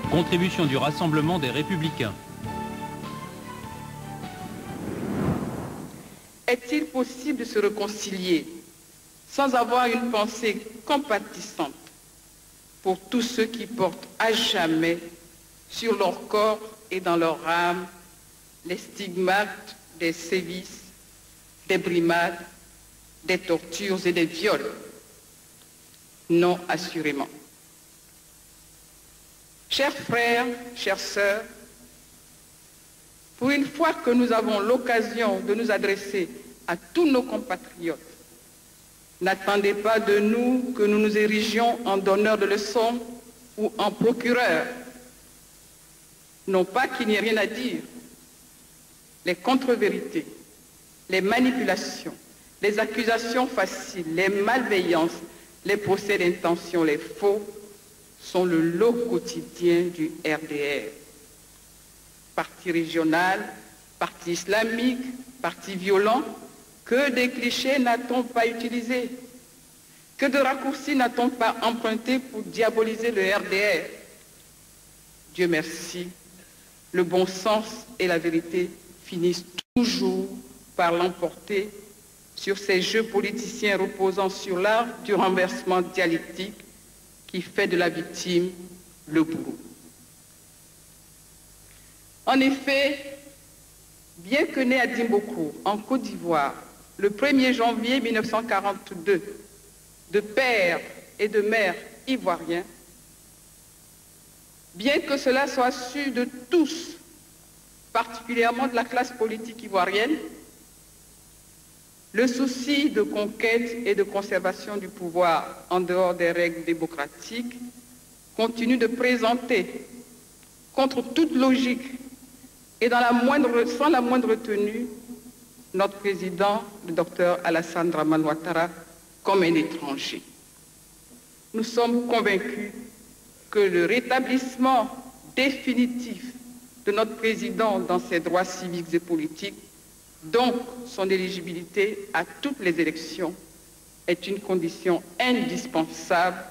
Contribution du Rassemblement des Républicains. Est-il possible de se réconcilier sans avoir une pensée compatissante pour tous ceux qui portent à jamais sur leur corps et dans leur âme les stigmates des sévices, des brimades, des tortures et des viols? Non, assurément. Chers frères, chères sœurs, pour une fois que nous avons l'occasion de nous adresser à tous nos compatriotes, n'attendez pas de nous que nous nous érigions en donneurs de leçons ou en procureurs. Non pas qu'il n'y ait rien à dire. Les contre-vérités, les manipulations, les accusations faciles, les malveillances, les procès d'intention, les faux, sont le lot quotidien du RDR. Parti régional, parti islamique, parti violent, que des clichés n'a-t-on pas utilisés? Que de raccourcis n'a-t-on pas empruntés pour diaboliser le RDR? Dieu merci, le bon sens et la vérité finissent toujours par l'emporter sur ces jeux politiciens reposant sur l'art du renversement dialectique qui fait de la victime le bourreau. En effet, bien que né à Dimboko, en Côte d'Ivoire, le 1er janvier 1942, de père et de mère ivoiriens, bien que cela soit su de tous, particulièrement de la classe politique ivoirienne, le souci de conquête et de conservation du pouvoir en dehors des règles démocratiques continue de présenter, contre toute logique et sans la moindre tenue, notre président, le docteur Alassane Dramane Ouattara, comme un étranger. Nous sommes convaincus que le rétablissement définitif de notre président dans ses droits civiques et politiques, donc son éligibilité à toutes les élections, est une condition indispensable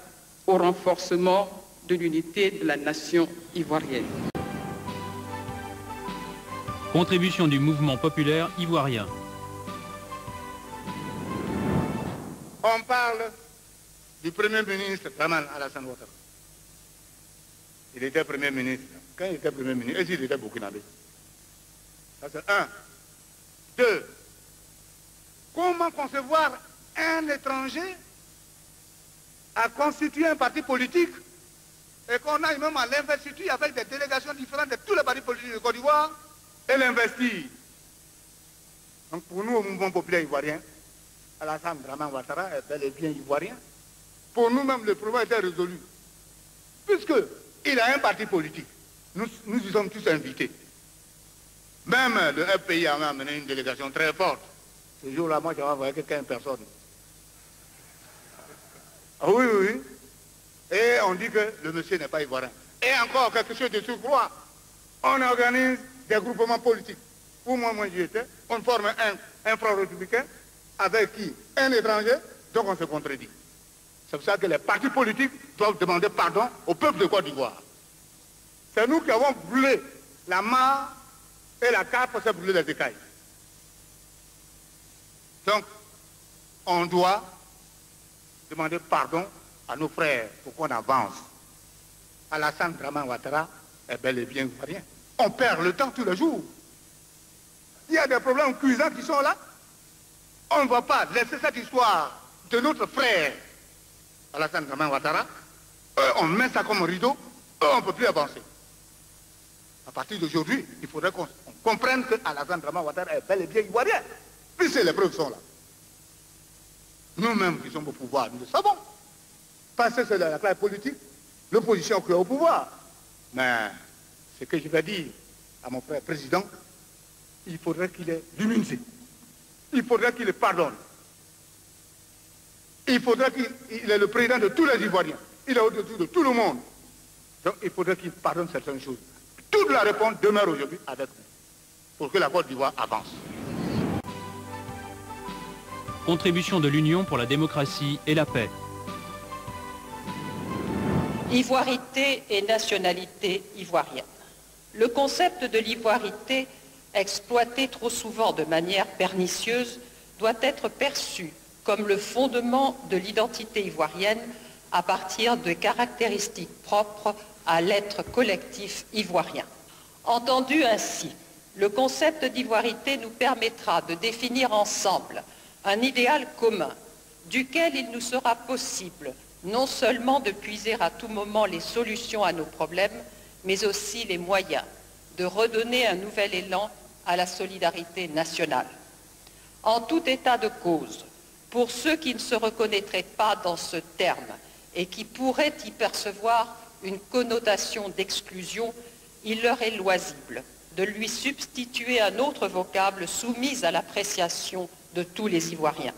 au renforcement de l'unité de la nation ivoirienne. Contribution du mouvement populaire ivoirien. On parle du Premier ministre Dramane Alassane Ouattara. Il était Premier ministre. Quand il était Premier ministre, est-ce qu'il était burkinabé? Ça c'est un. Deux, comment concevoir un étranger à constituer un parti politique et qu'on aille même à l'investiture avec des délégations différentes de tous les partis politiques de Côte d'Ivoire et l'investir? Donc pour nous, au mouvement populaire ivoirien, Alassane Dramane Ouattara est bel et bien ivoirien. Pour nous-mêmes, le problème était résolu. Puisqu'il a un parti politique, nous y sommes tous invités. Même le FPI a amené une délégation très forte. Ce jour-là, moi, j'avais envoyé que 15 personnes. Ah oui, oui, oui. Et on dit que le monsieur n'est pas ivoirien. Et encore quelque chose de surcroît. On organise des groupements politiques. Pour moi j'y étais. On forme un front républicain avec qui? Un étranger, donc on se contredit. C'est pour ça que les partis politiques doivent demander pardon au peuple de Côte d'Ivoire. C'est nous qui avons brûlé la mare et la carte pour se brûler les écailles. Donc, on doit demander pardon à nos frères pour qu'on avance. Alassane Dramane Ouattara est bel et bien ivoirien. On perd le temps tous les jours. Il y a des problèmes cuisants qui sont là. On ne va pas laisser cette histoire de notre frère Alassane Dramane Ouattara. On met ça comme rideau, on ne peut plus avancer. À partir d'aujourd'hui, il faudrait qu'on comprenne que Alassane Dramane Ouattara est bel et bien ivoirien. Puisque les preuves sont là. Nous-mêmes qui sommes au pouvoir, nous le savons. Parce que c'est la classe politique, l'opposition qui est au pouvoir. Mais ce que je vais dire à mon frère président, il faudrait qu'il ait l'humilité. Il faudrait qu'il le pardonne. Il faudrait qu'il est le président de tous les Ivoiriens. Il est au-dessus de tout le monde. Donc il faudrait qu'il pardonne certaines choses. Toute la réponse demeure aujourd'hui avec nous, pour que la Côte d'Ivoire avance. Contribution de l'Union pour la démocratie et la paix. Ivoirité et nationalité ivoirienne. Le concept de l'ivoirité, exploité trop souvent de manière pernicieuse, doit être perçu comme le fondement de l'identité ivoirienne à partir de caractéristiques propres à l'être collectif ivoirien. Entendu ainsi, le concept d'ivoirité nous permettra de définir ensemble un idéal commun duquel il nous sera possible non seulement de puiser à tout moment les solutions à nos problèmes, mais aussi les moyens de redonner un nouvel élan à la solidarité nationale. En tout état de cause, pour ceux qui ne se reconnaîtraient pas dans ce terme et qui pourraient y percevoir une connotation d'exclusion, il leur est loisible de lui substituer un autre vocable soumis à l'appréciation de tous les Ivoiriens.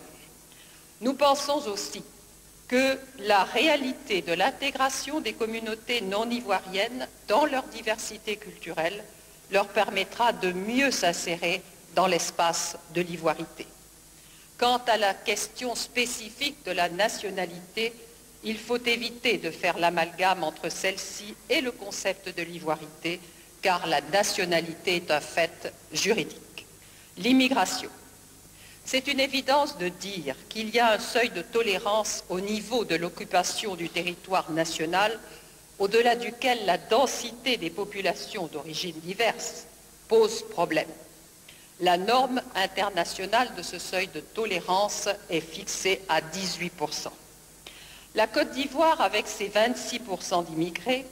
Nous pensons aussi que la réalité de l'intégration des communautés non ivoiriennes dans leur diversité culturelle leur permettra de mieux s'insérer dans l'espace de l'ivoirité. Quant à la question spécifique de la nationalité, il faut éviter de faire l'amalgame entre celle-ci et le concept de l'ivoirité, car la nationalité est un fait juridique. L'immigration. C'est une évidence de dire qu'il y a un seuil de tolérance au niveau de l'occupation du territoire national, au-delà duquel la densité des populations d'origines diverses pose problème. La norme internationale de ce seuil de tolérance est fixée à 18%. La Côte d'Ivoire, avec ses 26% d'immigrés,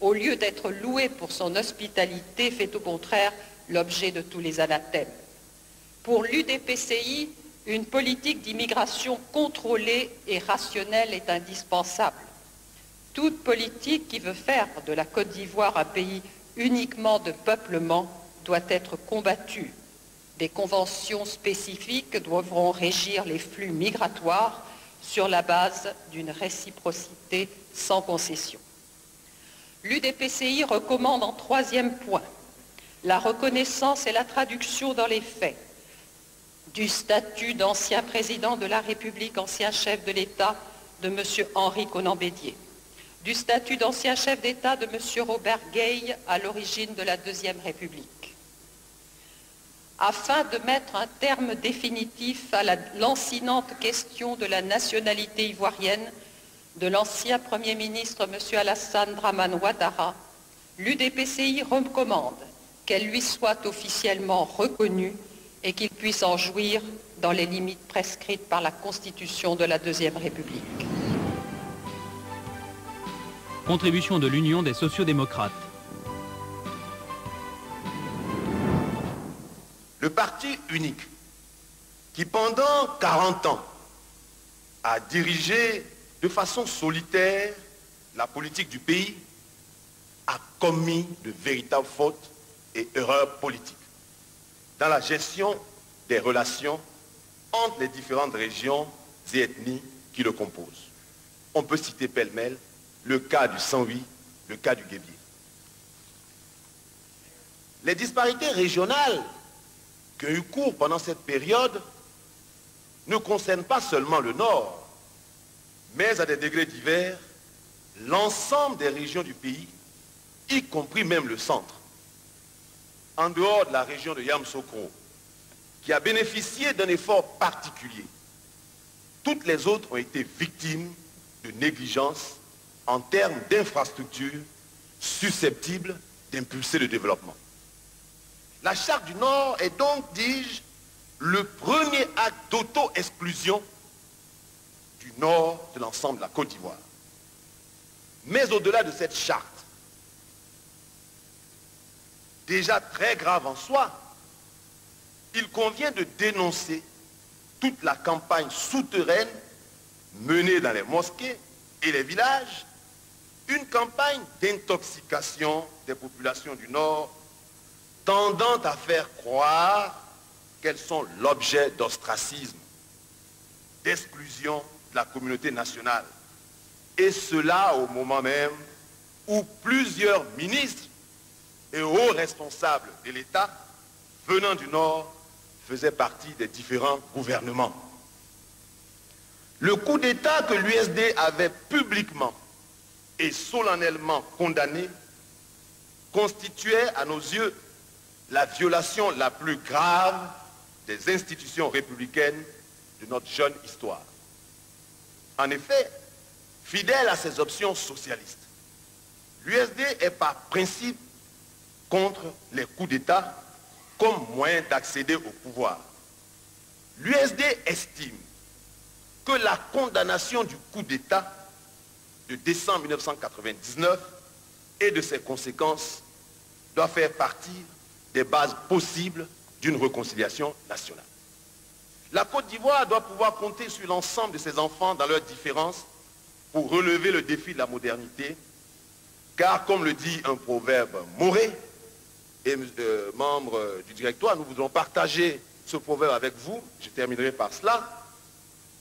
au lieu d'être louée pour son hospitalité, fait au contraire l'objet de tous les anathèmes. Pour l'UDPCI, une politique d'immigration contrôlée et rationnelle est indispensable. Toute politique qui veut faire de la Côte d'Ivoire un pays uniquement de peuplement doit être combattue. Des conventions spécifiques devront régir les flux migratoires sur la base d'une réciprocité sans concession. L'UDPCI recommande en troisième point la reconnaissance et la traduction dans les faits du statut d'ancien président de la République, ancien chef de l'État de M. Henri Konan Bédié, du statut d'ancien chef d'État de M. Robert Gueye à l'origine de la Deuxième République. Afin de mettre un terme définitif à la lancinante question de la nationalité ivoirienne de l'ancien Premier ministre M. Alassane Dramane Ouattara, l'UDPCI recommande qu'elle lui soit officiellement reconnue et qu'il puisse en jouir dans les limites prescrites par la Constitution de la Deuxième République. Contribution de l'Union des sociaux-démocrates. Le parti unique, qui pendant 40 ans a dirigé de façon solitaire la politique du pays, a commis de véritables fautes et erreurs politiques dans la gestion des relations entre les différentes régions et ethnies qui le composent. On peut citer pêle-mêle le cas du Saint-Louis, le cas du Guébier. Les disparités régionales qui ont eu cours pendant cette période ne concernent pas seulement le Nord, mais à des degrés divers, l'ensemble des régions du pays, y compris même le centre. En dehors de la région de Yamoussoukro, qui a bénéficié d'un effort particulier, toutes les autres ont été victimes de négligence en termes d'infrastructures susceptibles d'impulser le développement. La Charte du Nord est donc, dis-je, le premier acte d'auto-exclusion du Nord de l'ensemble de la Côte d'Ivoire. Mais au-delà de cette charte, déjà très grave en soi, il convient de dénoncer toute la campagne souterraine menée dans les mosquées et les villages, une campagne d'intoxication des populations du Nord tendant à faire croire qu'elles sont l'objet d'ostracisme, d'exclusion de la communauté nationale. Et cela au moment même où plusieurs ministres et hauts responsables de l'État venant du Nord faisaient partie des différents gouvernements. Le coup d'État que l'USD avait publiquement et solennellement condamné constituait à nos yeux la violation la plus grave des institutions républicaines de notre jeune histoire. En effet, fidèle à ses options socialistes, l'USD est par principe contre les coups d'État comme moyen d'accéder au pouvoir. L'USD estime que la condamnation du coup d'État de décembre 1999 et de ses conséquences doit faire partie des bases possibles d'une réconciliation nationale. La Côte d'Ivoire doit pouvoir compter sur l'ensemble de ses enfants dans leurs différences pour relever le défi de la modernité, car comme le dit un proverbe mauré, et membre du directoire, nous voudrons partager ce proverbe avec vous, je terminerai par cela.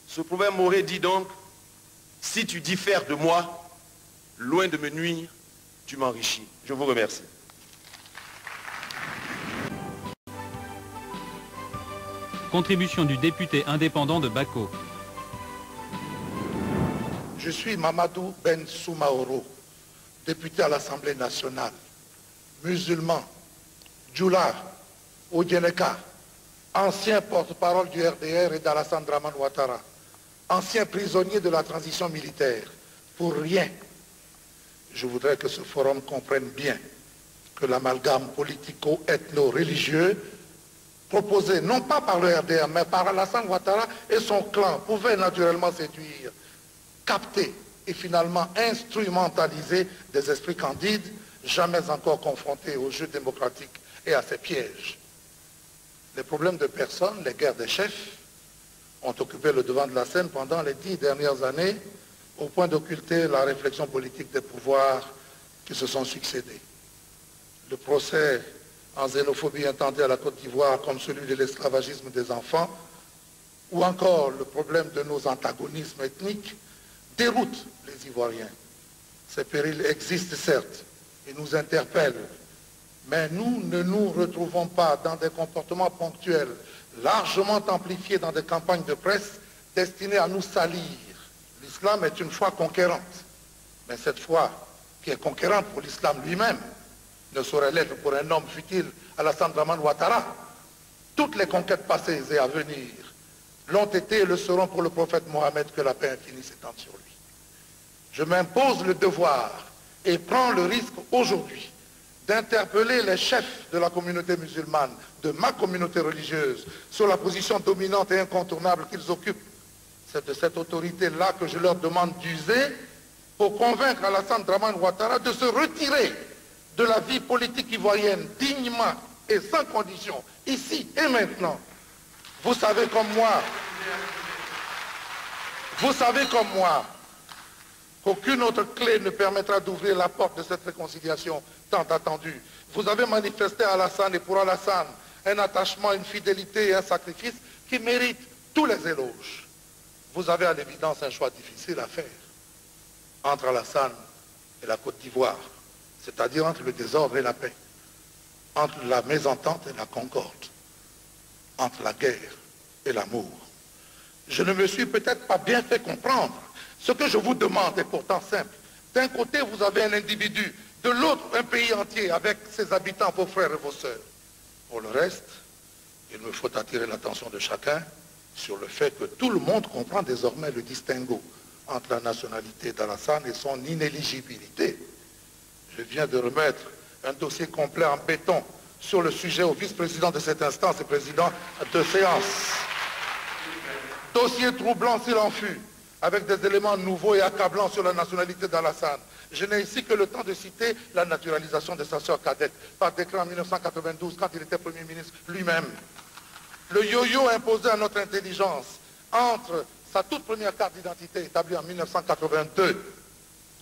Ce proverbe mauré dit donc, si tu diffères de moi, loin de me nuire, tu m'enrichis. Je vous remercie. Contribution du député indépendant de Bako. Je suis Mamadou Ben Soumaoro, député à l'Assemblée nationale, musulman, Djoula, Odjeneka, ancien porte-parole du RDR et d'Alassane Dramane Ouattara, ancien prisonnier de la transition militaire. Pour rien, je voudrais que ce forum comprenne bien que l'amalgame politico-ethno-religieux proposé non pas par le RDR, mais par Alassane Ouattara et son clan pouvait naturellement séduire, capter et finalement instrumentaliser des esprits candides, jamais encore confrontés au jeu démocratique et à ses pièges. Les problèmes de personnes, les guerres des chefs, ont occupé le devant de la scène pendant les 10 dernières années, au point d'occulter la réflexion politique des pouvoirs qui se sont succédés. Le procès en xénophobie intenté à la Côte d'Ivoire comme celui de l'esclavagisme des enfants, ou encore le problème de nos antagonismes ethniques, déroutent les Ivoiriens. Ces périls existent certes et nous interpellent, mais nous ne nous retrouvons pas dans des comportements ponctuels, largement amplifiés dans des campagnes de presse destinées à nous salir. L'islam est une foi conquérante, mais cette foi qui est conquérante pour l'islam lui-même ne saurait l'être pour un homme fut-il Alassane Dramane Ouattara. Toutes les conquêtes passées et à venir l'ont été et le seront pour le prophète Mohammed, que la paix infinie s'étende sur lui. Je m'impose le devoir et prends le risque aujourd'hui d'interpeller les chefs de la communauté musulmane, de ma communauté religieuse, sur la position dominante et incontournable qu'ils occupent. C'est de cette autorité-là que je leur demande d'user pour convaincre Alassane Dramane Ouattara de se retirer de la vie politique ivoirienne dignement et sans condition, ici et maintenant. Vous savez comme moi, qu'aucune autre clé ne permettra d'ouvrir la porte de cette réconciliation tant attendue. Vous avez manifesté à Alassane et pour Alassane un attachement, une fidélité et un sacrifice qui méritent tous les éloges. Vous avez à l'évidence un choix difficile à faire entre Alassane et la Côte d'Ivoire, c'est-à-dire entre le désordre et la paix, entre la mésentente et la concorde, entre la guerre et l'amour. Je ne me suis peut-être pas bien fait comprendre. Ce que je vous demande est pourtant simple. D'un côté, vous avez un individu, de l'autre, un pays entier avec ses habitants, vos frères et vos sœurs. Pour le reste, il me faut attirer l'attention de chacun sur le fait que tout le monde comprend désormais le distinguo entre la nationalité d'Alassane et son inéligibilité. Je viens de remettre un dossier complet en béton sur le sujet au vice-président de cette instance et président de séance. Dossier troublant s'il en fut, avec des éléments nouveaux et accablants sur la nationalité d'Alassane. Je n'ai ici que le temps de citer la naturalisation de sa sœur cadette par décret en 1992 quand il était Premier ministre lui-même. Le yo-yo imposé à notre intelligence entre sa toute première carte d'identité établie en 1982,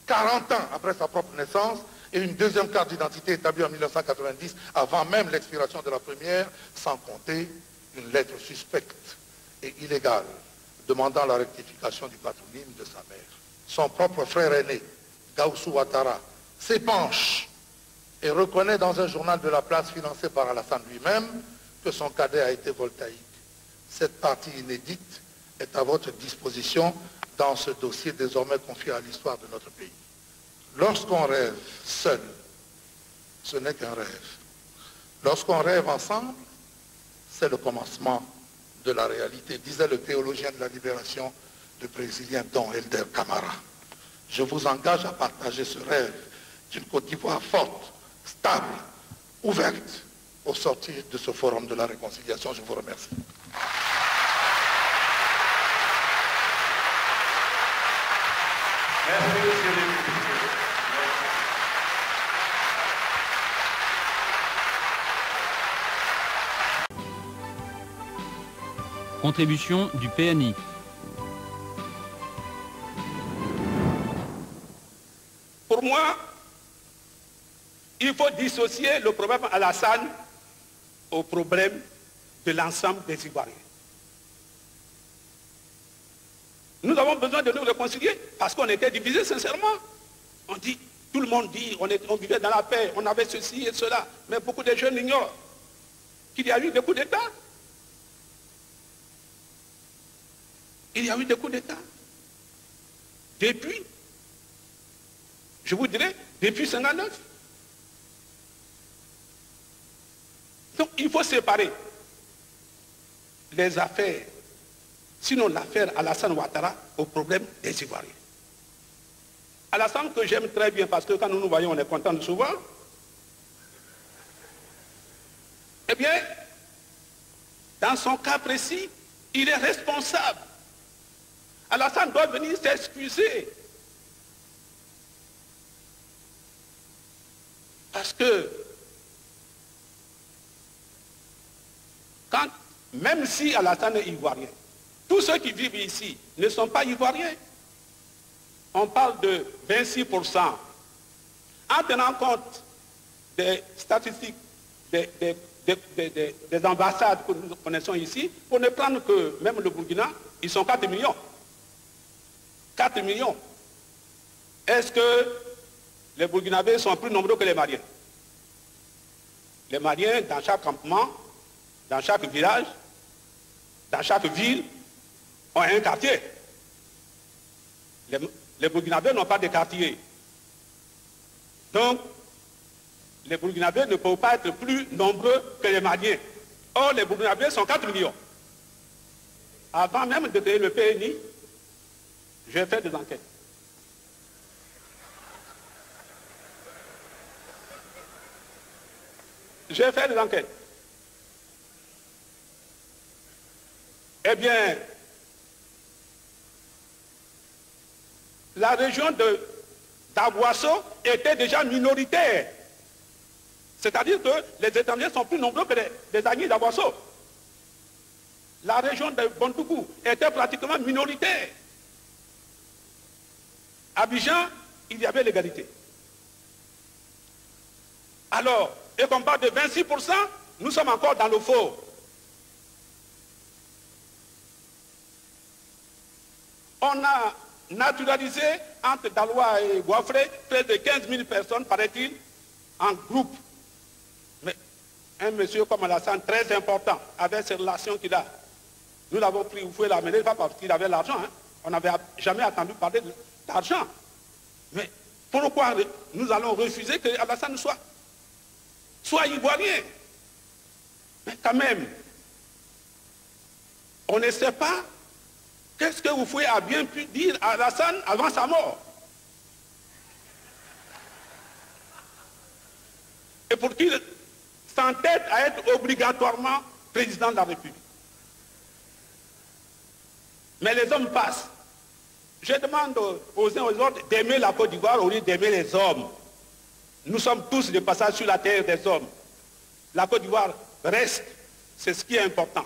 40 ans après sa propre naissance, et une deuxième carte d'identité établie en 1990, avant même l'expiration de la première, sans compter une lettre suspecte et illégale demandant la rectification du patronyme de sa mère. Son propre frère aîné, Gaussou Ouattara, s'épanche et reconnaît dans un journal de la place financé par Alassane lui-même que son cadet a été voltaïque. Cette partie inédite est à votre disposition dans ce dossier désormais confié à l'histoire de notre pays. Lorsqu'on rêve seul, ce n'est qu'un rêve. Lorsqu'on rêve ensemble, c'est le commencement de la réalité, disait le théologien de la libération, le brésilien Dom Helder Camara. Je vous engage à partager ce rêve d'une Côte d'Ivoire forte, stable, ouverte au sortir de ce forum de la réconciliation. Je vous remercie. Merci, monsieur le député. Contribution du PNI. Pour moi, il faut dissocier le problème Alassane au problème de l'ensemble des Ivoiriens. Nous avons besoin de nous réconcilier parce qu'on était divisés sincèrement. On dit, tout le monde dit, on vivait dans la paix, on avait ceci et cela, mais beaucoup de jeunes ignorent qu'il y a eu des coups d'État. Il y a eu des coups d'État. Depuis, je vous dirais, depuis 1959. Donc il faut séparer les affaires, sinon l'affaire Alassane Ouattara, au problème des Ivoiriens. Alassane que j'aime très bien parce que quand nous nous voyons, on est content de se voir. Eh bien, dans son cas précis, il est responsable. Alassane doit venir s'excuser. Parce que, même si Alassane est ivoirien, tous ceux qui vivent ici ne sont pas ivoiriens. On parle de 26%. En tenant compte des statistiques des ambassades que nous connaissons ici, pour ne prendre que même le Burkina, ils sont 4 millions. 4 millions. Est-ce que les Burkinabés sont plus nombreux que les Maliens? Les Maliens, dans chaque campement, dans chaque village, dans chaque ville, ont un quartier. Les Burkinabés n'ont pas de quartier. Donc, les Burkinabés ne peuvent pas être plus nombreux que les Maliens. Or, les Burkinabés sont 4 millions. Avant même de créer le PNI, j'ai fait des enquêtes. J'ai fait des enquêtes. Eh bien, la région d'Aboisseau était déjà minoritaire. C'est-à-dire que les étrangers sont plus nombreux que les amis d'Aboisseau. La région de Bondougou était pratiquement minoritaire. À Abidjan, il y avait l'égalité. Alors, et qu'on parle de 26%, nous sommes encore dans le faux. On a naturalisé entre Daloa et Goiffré près de 15 000 personnes, paraît-il, en groupe. Mais un monsieur comme Alassane, très important, avec ces relations qu'il a, nous l'avons pris, vous pouvez l'amener, pas parce qu'il avait l'argent, hein. On n'avait jamais entendu parler d'argent. Mais pourquoi nous allons refuser que Alassane soit ivoirien? Mais quand même, on ne sait pas qu'est-ce que vous pouvez a bien pu dire à Alassane avant sa mort. Et pour qu'il s'entête à être obligatoirement président de la République. Mais les hommes passent. Je demande aux uns aux autres d'aimer la Côte d'Ivoire au lieu d'aimer les hommes. Nous sommes tous de passage sur la terre des hommes. La Côte d'Ivoire reste, c'est ce qui est important.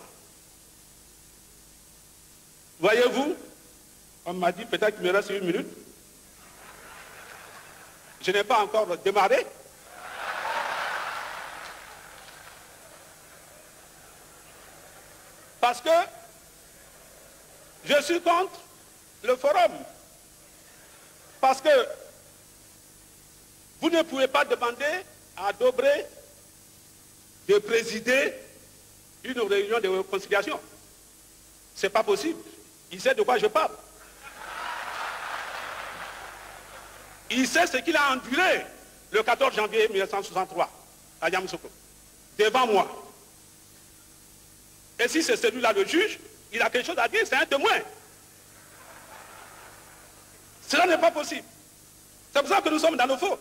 Voyez-vous, on m'a dit peut-être qu'il me reste 1 minute. Je n'ai pas encore démarré. Parce que je suis contre le forum. Parce que vous ne pouvez pas demander à Dobré de présider une réunion de réconciliation. Ce n'est pas possible. Il sait de quoi je parle. Il sait ce qu'il a enduré le 14 janvier 1963 à Yamoussoukro, devant moi. Et si c'est celui-là le juge, il a quelque chose à dire, c'est un témoin. Cela n'est pas possible. C'est pour ça que nous sommes dans nos faux.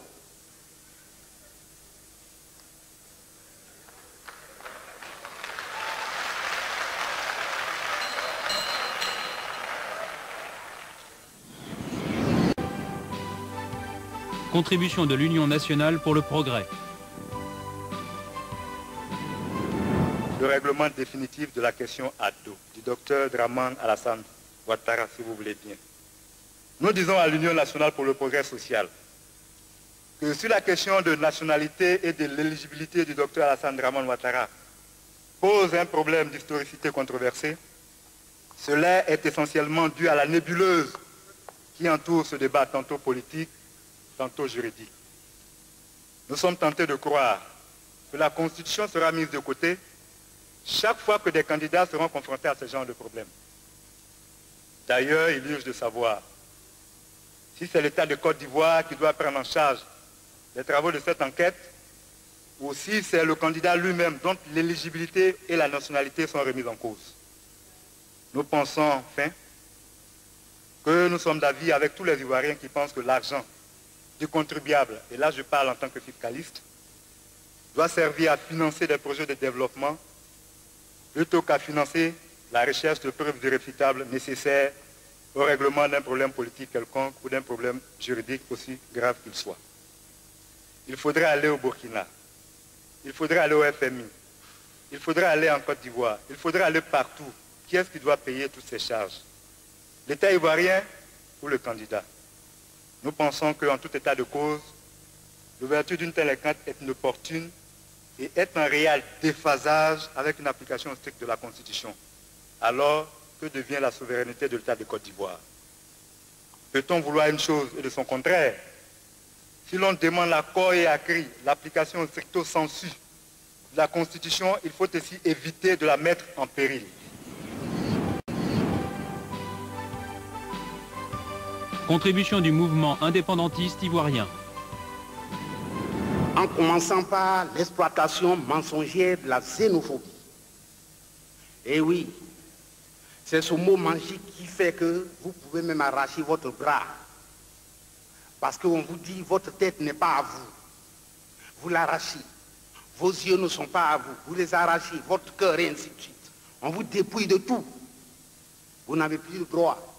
Contribution de l'Union nationale pour le progrès. Le règlement définitif de la question ado du docteur Dramane Alassane Ouattara, si vous voulez bien. Nous disons à l'Union nationale pour le progrès social que sur la question de nationalité et de l'éligibilité du docteur Alassane Dramane Ouattara pose un problème d'historicité controversée, cela est essentiellement dû à la nébuleuse qui entoure ce débat tantôt politique, tantôt juridique. Nous sommes tentés de croire que la Constitution sera mise de côté chaque fois que des candidats seront confrontés à ce genre de problème. D'ailleurs, il urge de savoir si c'est l'État de Côte d'Ivoire qui doit prendre en charge les travaux de cette enquête ou si c'est le candidat lui-même dont l'éligibilité et la nationalité sont remises en cause. Nous pensons enfin que nous sommes d'avis avec tous les Ivoiriens qui pensent que l'argent du contribuable, et là je parle en tant que fiscaliste, doit servir à financer des projets de développement plutôt qu'à financer la recherche de preuves irréfutables nécessaires au règlement d'un problème politique quelconque ou d'un problème juridique aussi grave qu'il soit. Il faudrait aller au Burkina, il faudrait aller au FMI, il faudrait aller en Côte d'Ivoire, il faudrait aller partout. Qui est-ce qui doit payer toutes ces charges? L'État ivoirien ou le candidat? Nous pensons qu'en tout état de cause, l'ouverture d'une telle enquête est inopportune et est un réel déphasage avec une application stricte de la Constitution. Alors, que devient la souveraineté de l'État de Côte d'Ivoire? Peut-on vouloir une chose et de son contraire? Si l'on demande l'accord et à cri, l'application stricto sensu de la Constitution, il faut aussi éviter de la mettre en péril. Contribution du mouvement indépendantiste ivoirien. En commençant par l'exploitation mensongère de la xénophobie. Et oui, c'est ce mot magique qui fait que vous pouvez même arracher votre bras. Parce qu'on vous dit, votre tête n'est pas à vous. Vous l'arrachez. Vos yeux ne sont pas à vous. Vous les arrachez, votre cœur et ainsi de suite. On vous dépouille de tout. Vous n'avez plus le droit.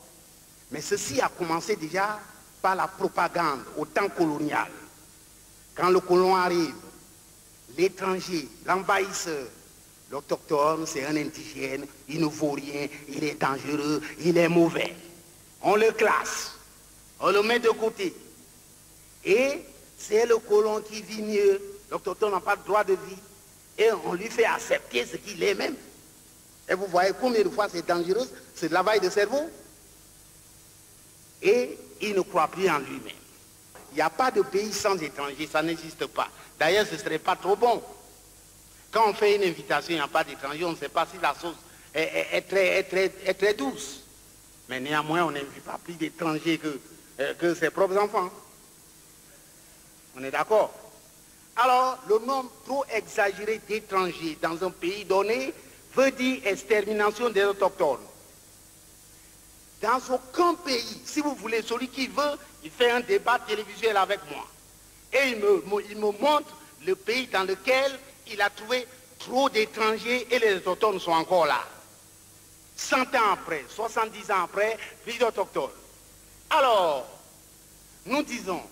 Mais ceci a commencé déjà par la propagande au temps colonial. Quand le colon arrive, l'étranger, l'envahisseur, l'autochtone, c'est un indigène, il ne vaut rien, il est dangereux, il est mauvais. On le classe, on le met de côté. Et c'est le colon qui vit mieux, l'autochtone n'a pas de droit de vie, et on lui fait accepter ce qu'il est même. Et vous voyez combien de fois c'est dangereux, c'est de lavage de cerveau. Et il ne croit plus en lui-même. Il n'y a pas de pays sans étrangers, ça n'existe pas. D'ailleurs, ce ne serait pas trop bon. Quand on fait une invitation, il n'y a pas d'étrangers, on ne sait pas si la sauce est très douce. Mais néanmoins, on n'invite pas plus d'étrangers que ses propres enfants. On est d'accord? Alors, le nombre trop exagéré d'étrangers dans un pays donné veut dire extermination des autochtones. Dans aucun pays, si vous voulez, celui qui veut, il fait un débat télévisuel avec moi. Et il me montre le pays dans lequel il a trouvé trop d'étrangers et les autochtones sont encore là. 100 ans après, 70 ans après, plus d'autochtones. Alors, nous disons,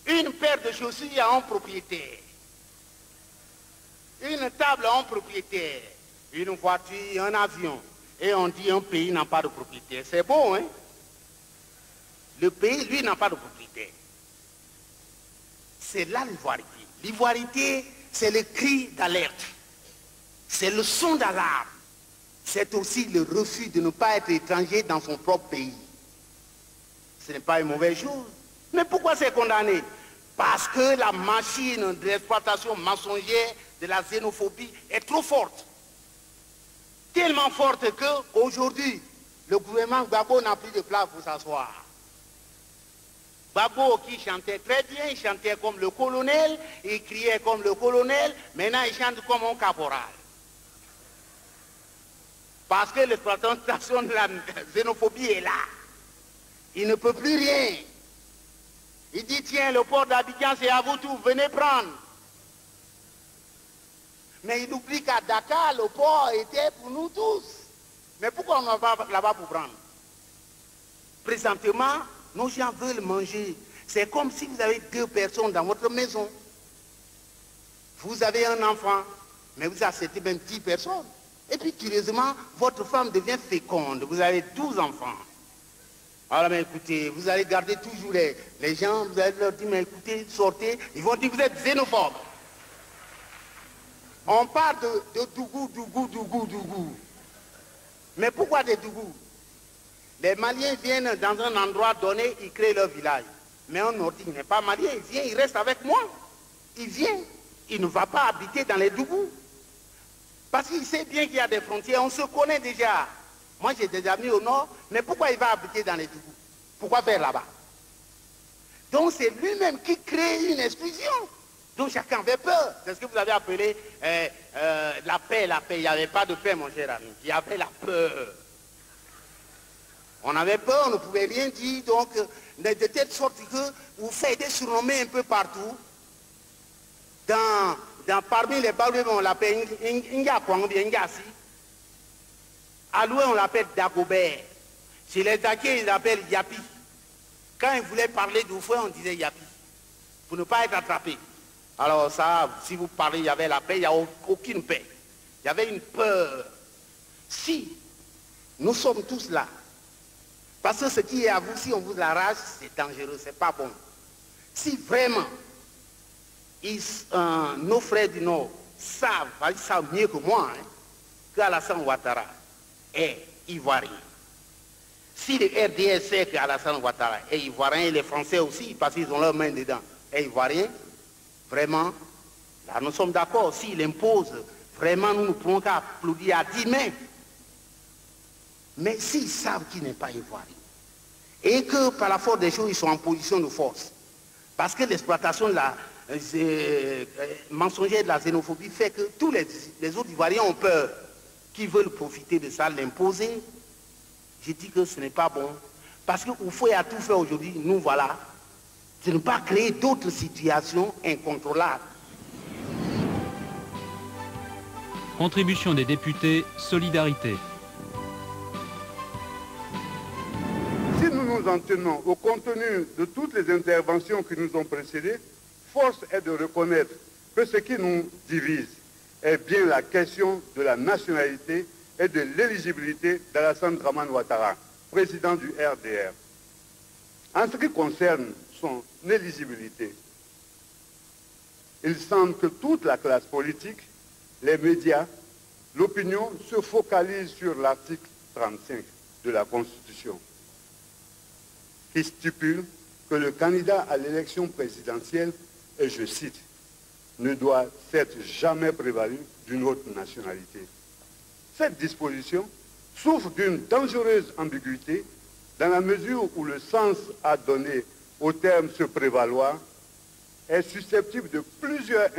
une paire de chaussures à un propriétaire, une table à un propriétaire, une voiture, un avion. Et on dit un pays n'a pas de propriétaire. C'est beau, hein? Le pays, lui, n'a pas de propriétaire. C'est là l'ivoirité. L'ivoirité, c'est le cri d'alerte. C'est le son d'alarme. C'est aussi le refus de ne pas être étranger dans son propre pays. Ce n'est pas une mauvaise chose. Mais pourquoi c'est condamné? Parce que la machine de l'exploitation mensongère de la xénophobie est trop forte. Tellement forte qu'aujourd'hui, le gouvernement Gbagbo n'a plus de place pour s'asseoir. Gbagbo qui chantait très bien, il chantait comme le colonel, il criait comme le colonel, maintenant il chante comme un caporal. Parce que l'exploitation de la xénophobie est là. Il ne peut plus rien. Il dit, tiens, le port d'Abidjan, c'est à vous tous, venez prendre. Mais il oublie qu'à Dakar, le port était pour nous tous. Mais pourquoi on va là-bas pour prendre? Présentement, nos gens veulent manger. C'est comme si vous avez 2 personnes dans votre maison. Vous avez un enfant, mais vous acceptez même 10 personnes. Et puis, curieusement, votre femme devient féconde. Vous avez 12 enfants. Alors, mais écoutez, vous allez garder toujours les gens, vous allez leur dire, mais écoutez, sortez. Ils vont dire, vous êtes xénophobes. On parle de Dougou. Mais pourquoi des Dougou? Les Maliens viennent dans un endroit donné, ils créent leur village. Mais un Nordique n'est pas malien, il vient, il reste avec moi. Il vient, il ne va pas habiter dans les Dougou. Parce qu'il sait bien qu'il y a des frontières, on se connaît déjà. Moi j'ai des amis au nord, mais pourquoi il va habiter dans les Dougou? Pourquoi faire là-bas? Donc c'est lui-même qui crée une exclusion. Donc chacun avait peur. C'est ce que vous avez appelé la paix. Il n'y avait pas de paix, mon cher ami. Il y avait la peur. On avait peur, on ne pouvait rien dire, donc de telle sorte que vous faites surnommer un peu partout. Parmi les Baoulés, on l'appelle Ngakwang, bien Ngassi. À Loué, on l'appelle Dagobert. Chez les Akés, ils l'appellent Yapi. Quand ils voulaient parler d'Oufoué, on disait Yapi. Pour ne pas être attrapé. Alors ça, si vous parlez, il y avait la paix, il n'y a aucune paix. Il y avait une peur. Si nous sommes tous là, parce que ce qui est à vous, si on vous arrache, c'est dangereux, c'est pas bon. Si vraiment, nos frères du Nord savent mieux que moi, qu'Alassane Ouattara est ivoirien. Si le RDS sait qu'Alassane Ouattara est ivoirien, et les Français aussi, parce qu'ils ont leurs mains dedans, est ivoirien, vraiment, là nous sommes d'accord, s'il impose, vraiment nous ne pouvons qu'à applaudir à 10 mains. Mais s'ils savent qu'il n'est pas ivoirien, et que par la force des choses, ils sont en position de force, parce que l'exploitation de la mensongère de la xénophobie fait que tous les autres Ivoiriens ont peur, qui veulent profiter de ça, l'imposer. Je dis que ce n'est pas bon, parce qu'il faut à tout faire aujourd'hui, nous voilà, de ne pas créer d'autres situations incontrôlables. Contribution des députés, solidarité. Si nous nous en tenons au contenu de toutes les interventions qui nous ont précédées, force est de reconnaître que ce qui nous divise est bien la question de la nationalité et de l'éligibilité d'Alassane Dramane Ouattara, président du RDR. En ce qui concerne son éligibilité, il semble que toute la classe politique, les médias, l'opinion se focalisent sur l'article 35 de la Constitution, qui stipule que le candidat à l'élection présidentielle, et je cite, ne doit s'être jamais prévalu d'une autre nationalité. Cette disposition souffre d'une dangereuse ambiguïté dans la mesure où le sens à donner au terme se prévaloir est susceptible de plusieurs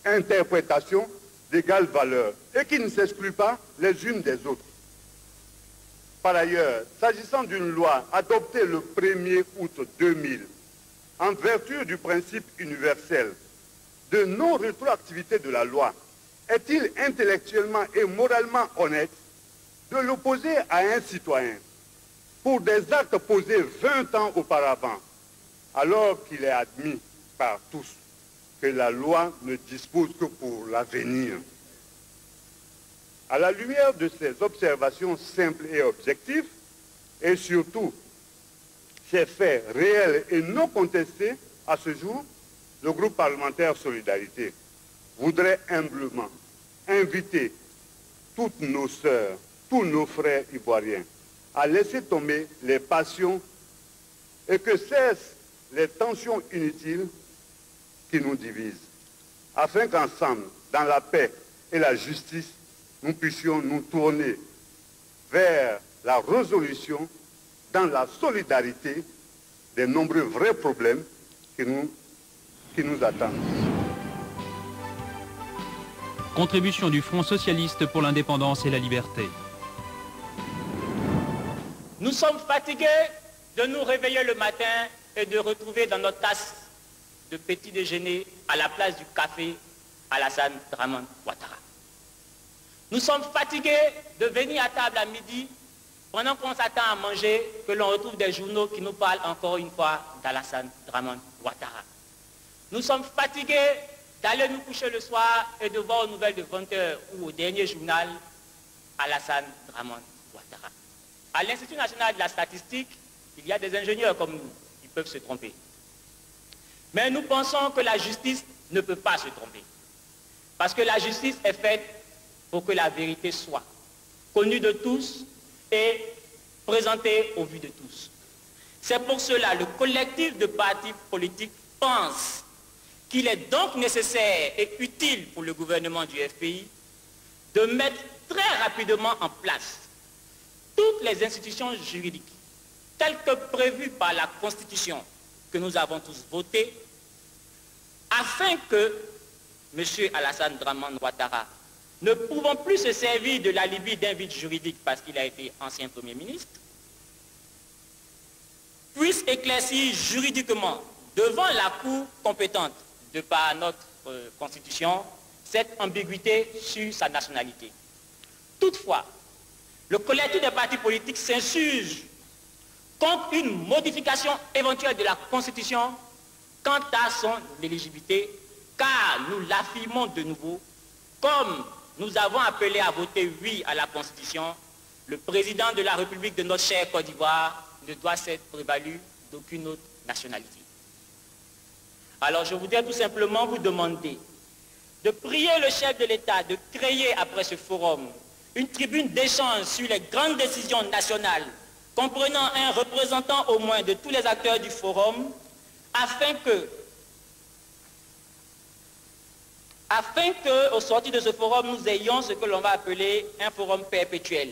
interprétations d'égale valeur et qui ne s'excluent pas les unes des autres. Par ailleurs, s'agissant d'une loi adoptée le 1er août 2000, en vertu du principe universel de non-rétroactivité de la loi, est-il intellectuellement et moralement honnête de l'opposer à un citoyen pour des actes posés 20 ans auparavant, alors qu'il est admis par tous que la loi ne dispose que pour l'avenir? À la lumière de ces observations simples et objectives, et surtout ces faits réels et non contestés à ce jour, le groupe parlementaire Solidarité voudrait humblement inviter toutes nos sœurs, tous nos frères ivoiriens à laisser tomber les passions et que cessent les tensions inutiles qui nous divisent, afin qu'ensemble, dans la paix et la justice, nous puissions nous tourner vers la résolution dans la solidarité des nombreux vrais problèmes qui nous attendent. Contribution du Front socialiste pour l'indépendance et la liberté. Nous sommes fatigués de nous réveiller le matin et de retrouver dans notre tasse de petit déjeuner à la place du café Alassane Dramane Ouattara. Nous sommes fatigués de venir à table à midi pendant qu'on s'attend à manger, que l'on retrouve des journaux qui nous parlent encore une fois d'Alassane Dramane Ouattara. Nous sommes fatigués d'aller nous coucher le soir et de voir aux nouvelles de 20h ou au dernier journal Alassane Dramane Ouattara. À l'Institut national de la statistique, il y a des ingénieurs comme nous qui peuvent se tromper. Mais nous pensons que la justice ne peut pas se tromper. Parce que la justice est faite pour que la vérité soit connue de tous et présentée au vu de tous. C'est pour cela que le collectif de partis politiques pense qu'il est donc nécessaire et utile pour le gouvernement du FPI de mettre très rapidement en place toutes les institutions juridiques telles que prévues par la Constitution que nous avons tous votée, afin que M. Alassane Dramane Ouattara, ne pouvant plus se servir de l'alibi d'un vide juridique parce qu'il a été ancien Premier ministre, puisse éclaircir juridiquement devant la Cour compétente de par notre Constitution cette ambiguïté sur sa nationalité. Toutefois, le collectif des partis politiques s'insurge contre une modification éventuelle de la Constitution quant à son éligibilité, car nous l'affirmons de nouveau, comme nous avons appelé à voter oui à la Constitution, le président de la République de notre chère Côte d'Ivoire ne doit s'être prévalu d'aucune autre nationalité. Alors je voudrais tout simplement vous demander de prier le chef de l'État de créer après ce forum une tribune d'échange sur les grandes décisions nationales, comprenant un représentant au moins de tous les acteurs du forum, afin que, au sortir de ce forum, nous ayons ce que l'on va appeler un forum perpétuel.